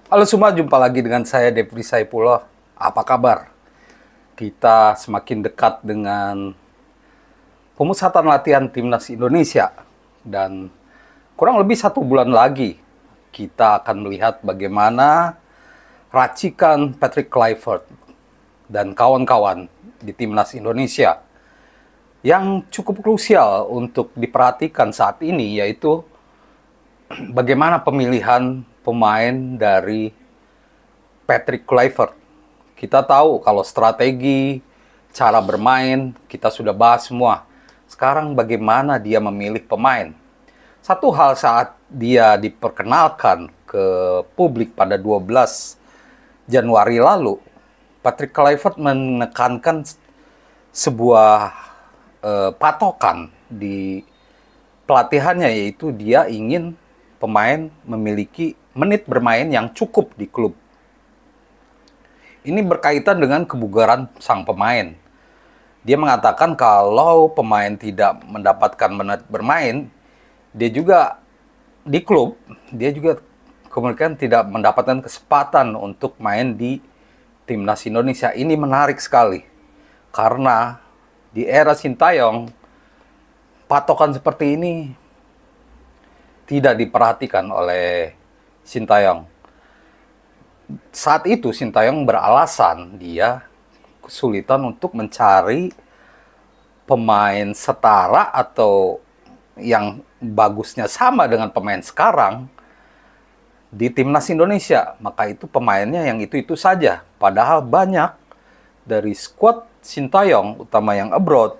Halo semua, jumpa lagi dengan saya Devri Saipullah. Apa kabar? Kita semakin dekat dengan pemusatan latihan Timnas Indonesia. Dan kurang lebih 1 bulan lagi kita akan melihat bagaimana racikan Patrick Kluivert dan kawan-kawan di Timnas Indonesia yang cukup krusial untuk diperhatikan saat ini, yaitu bagaimana pemilihan pemain dari Patrick Kluivert. Kita tahu kalau strategi, cara bermain, kita sudah bahas semua. Sekarang bagaimana dia memilih pemain. Satu hal saat dia diperkenalkan ke publik pada 12 Januari lalu, Patrick Kluivert menekankan sebuah patokan di pelatihannya, yaitu dia ingin pemain memiliki menit bermain yang cukup di klub. Ini berkaitan dengan kebugaran sang pemain. Dia mengatakan kalau pemain tidak mendapatkan menit bermain, dia juga di klub, dia juga kemungkinan tidak mendapatkan kesempatan untuk main di Timnas Indonesia. Ini menarik sekali, karena di era Sintayong, patokan seperti ini tidak diperhatikan oleh Sintayong. Saat itu Sintayong beralasan dia kesulitan untuk mencari pemain setara atau yang bagusnya sama dengan pemain sekarang di Timnas Indonesia. Maka itu pemainnya yang itu-itu saja. Padahal banyak dari skuad Sintayong, utama yang abroad,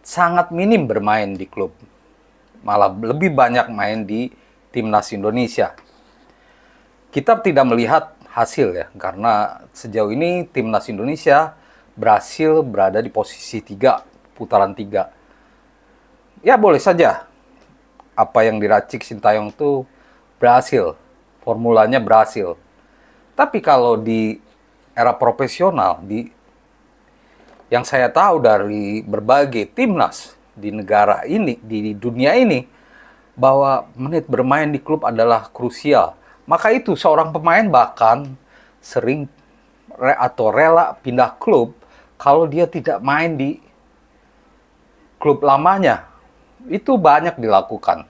sangat minim bermain di klub. Malah lebih banyak main di Timnas Indonesia. Kita tidak melihat hasil ya, karena sejauh ini Timnas Indonesia berhasil berada di posisi 3, putaran 3. Ya boleh saja apa yang diracik Sintayong itu berhasil, formulanya berhasil. Tapi kalau di era profesional, yang saya tahu dari berbagai timnas di negara ini, di dunia ini, bahwa menit bermain di klub adalah krusial. Maka itu seorang pemain bahkan sering atau rela pindah klub kalau dia tidak main di klub lamanya. Itu banyak dilakukan.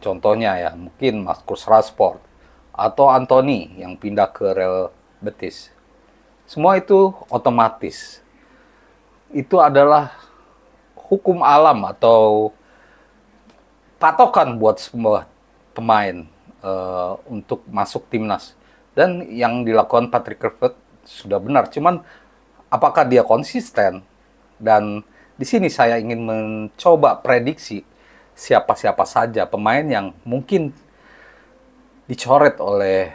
Contohnya ya, mungkin Marcus Rashford atau Anthony yang pindah ke Real Betis. Semua itu otomatis. Itu adalah hukum alam atau patokan buat semua pemain untuk masuk timnas. Dan yang dilakukan Patrick Kluivert sudah benar. Cuman apakah dia konsisten? Dan di sini saya ingin mencoba prediksi siapa-siapa saja pemain yang mungkin dicoret oleh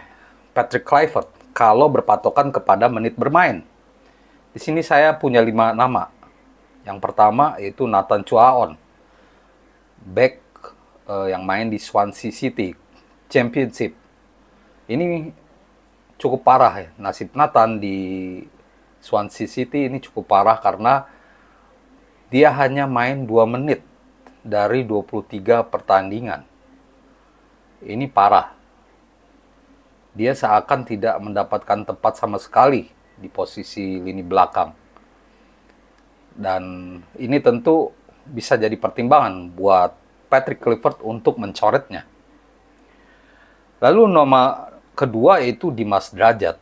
Patrick Kluivert kalau berpatokan kepada menit bermain. Di sini saya punya 5 nama. Yang pertama yaitu Nathan Chuaon, back yang main di Swansea City Championship. Ini cukup parah ya, nasib Nathan di Swansea City ini cukup parah karena dia hanya main 2 menit dari 23 pertandingan. Ini parah. Dia seakan tidak mendapatkan tempat sama sekali di posisi lini belakang. Dan ini tentu bisa jadi pertimbangan buat Patrick Kluivert untuk mencoretnya. Lalu nama kedua yaitu Dimas Drajat.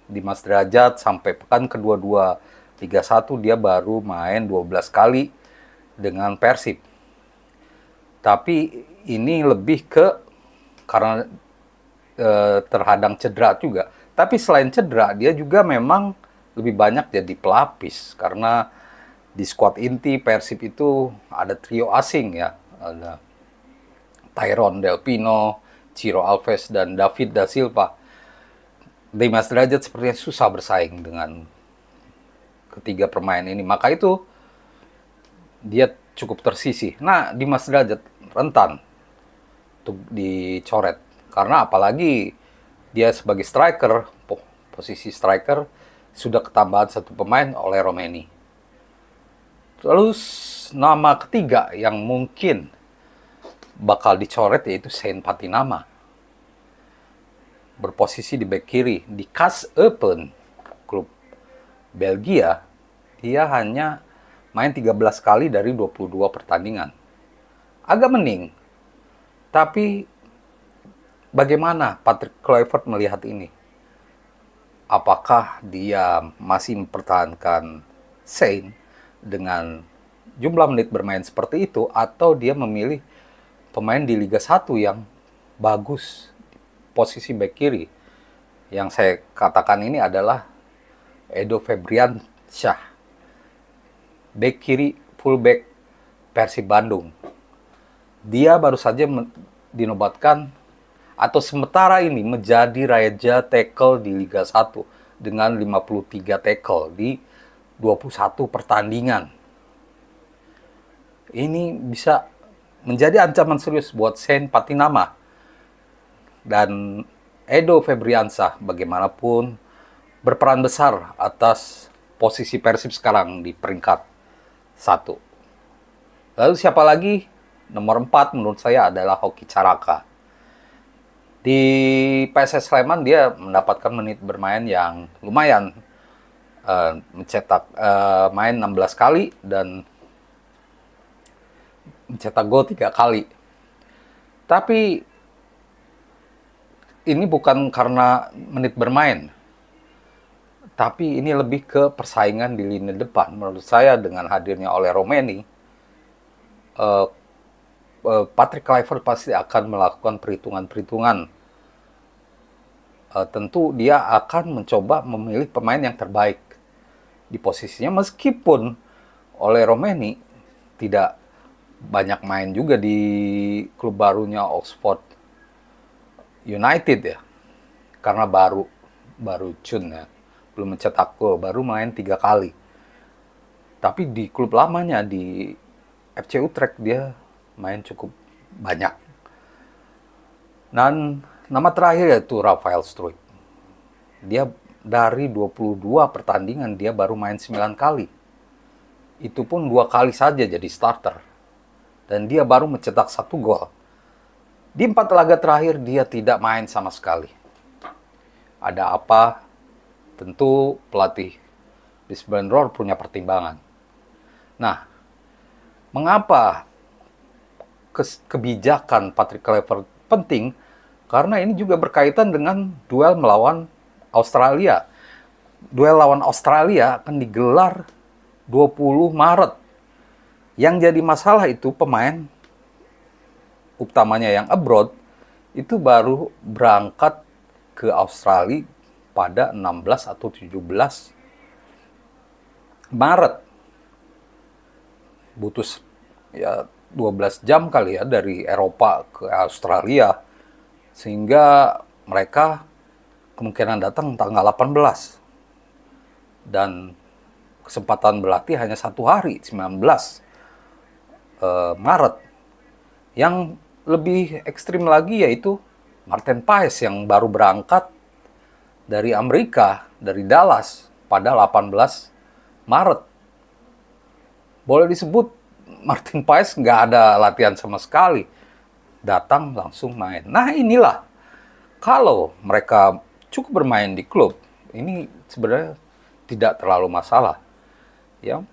Dimas Drajat sampai pekan kedua Liga 1 dia baru main 12 kali dengan Persib. Tapi ini lebih ke karena terhadang cedera juga. Tapi selain cedera, dia juga memang lebih banyak jadi pelapis. Karena di skuad inti Persib itu ada trio asing ya. Ada Tyrone Del Pino, Ciro Alves, dan David da Silva. Dimas Drajat sepertinya susah bersaing dengan ketiga pemain ini. Maka itu dia cukup tersisih. Nah, Dimas Drajat rentan untuk dicoret. Karena apalagi dia sebagai striker, posisi striker, sudah ketambahan 1 pemain oleh Romeni. Terus nama ketiga yang mungkin bakal dicoret yaitu Saint Patinama. berposisi di bek kiri. Di KAS Open, klub Belgia, dia hanya main 13 kali dari 22 pertandingan. Agak mending. Tapi bagaimana Patrick Kluivert melihat ini? Apakah dia masih mempertahankan Sein dengan jumlah menit bermain seperti itu, atau dia memilih pemain di Liga 1 yang bagus posisi bek kiri? Yang saya katakan ini adalah Edo Febriansyah, bek kiri fullback Persib Bandung. Dia baru saja dinobatkan atau sementara ini menjadi raja tackle di Liga 1 dengan 53 tackle di 21 pertandingan. Ini bisa menjadi ancaman serius buat Sein Patinama. Dan Edo Febriansyah bagaimanapun berperan besar atas posisi Persib sekarang di peringkat 1. Lalu siapa lagi? Nomor 4 menurut saya adalah Hoki Caraka. Di PSS Sleman dia mendapatkan menit bermain yang lumayan, mencetak main 16 kali dan mencetak gol 3 kali. Tapi ini bukan karena menit bermain, tapi ini lebih ke persaingan di lini depan. Menurut saya dengan hadirnya oleh Romeni, Patrick Kluivert pasti akan melakukan perhitungan-perhitungan. Tentu dia akan mencoba memilih pemain yang terbaik di posisinya, meskipun oleh Romeni tidak banyak main juga di klub barunya Oxford United ya, karena baru cun ya, belum mencetak gol, baru main 3 kali. Tapi di klub lamanya di FC Utrecht dia main cukup banyak. Dan nama terakhir yaitu Rafael Struijk. Dia dari 22 pertandingan dia baru main 9 kali. Itu pun 2 kali saja jadi starter. Dan dia baru mencetak 1 gol. Di 4 laga terakhir dia tidak main sama sekali. Ada apa? Tentu pelatih Brisbane Roar punya pertimbangan. Nah, mengapa kebijakan Patrick Kluivert penting? Karena ini juga berkaitan dengan duel melawan Australia. Duel lawan Australia akan digelar 20 Maret. Yang jadi masalah itu pemain utamanya yang abroad itu baru berangkat ke Australia pada 16 atau 17 Maret. Butuh ya 12 jam kali ya dari Eropa ke Australia, sehingga mereka kemungkinan datang tanggal 18 dan kesempatan berlatih hanya 1 hari, 19 Maret. Yang lebih ekstrim lagi yaitu Martin Paes yang baru berangkat dari Amerika, dari Dallas pada 18 Maret. Boleh disebut Martin Paes nggak ada latihan sama sekali. Datang langsung main. Nah inilah, kalau mereka cukup bermain di klub, ini sebenarnya tidak terlalu masalah. Yang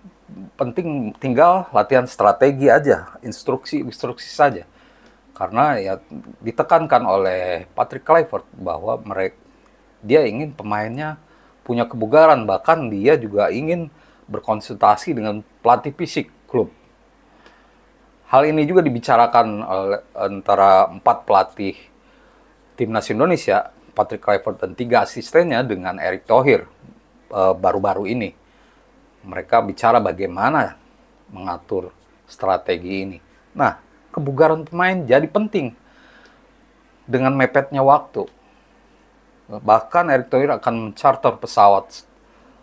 penting tinggal latihan strategi aja, instruksi saja. Karena ya ditekankan oleh Patrick Kluivert bahwa dia ingin pemainnya punya kebugaran, bahkan dia juga ingin berkonsultasi dengan pelatih fisik klub. Hal ini juga dibicarakan oleh antara 4 pelatih timnas Indonesia, Patrick Kluivert dan 3 asistennya dengan Erick Thohir baru-baru ini. Mereka bicara bagaimana mengatur strategi ini. Nah, kebugaran pemain jadi penting dengan mepetnya waktu. Bahkan Erick Thohir akan mencarter pesawat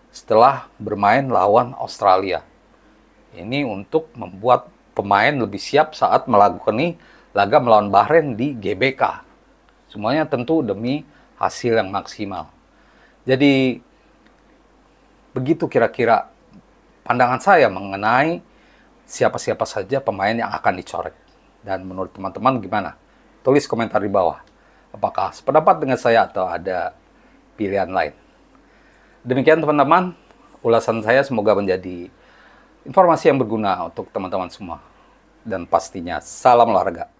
setelah bermain lawan Australia. Ini untuk membuat pemain lebih siap saat melakukan laga melawan Bahrain di GBK. Semuanya tentu demi hasil yang maksimal. Jadi, begitu kira-kira pandangan saya mengenai siapa-siapa saja pemain yang akan dicoret. Dan menurut teman-teman gimana? Tulis komentar di bawah. Apakah sependapat dengan saya atau ada pilihan lain? Demikian teman-teman, ulasan saya semoga menjadi informasi yang berguna untuk teman-teman semua. Dan pastinya salam olahraga.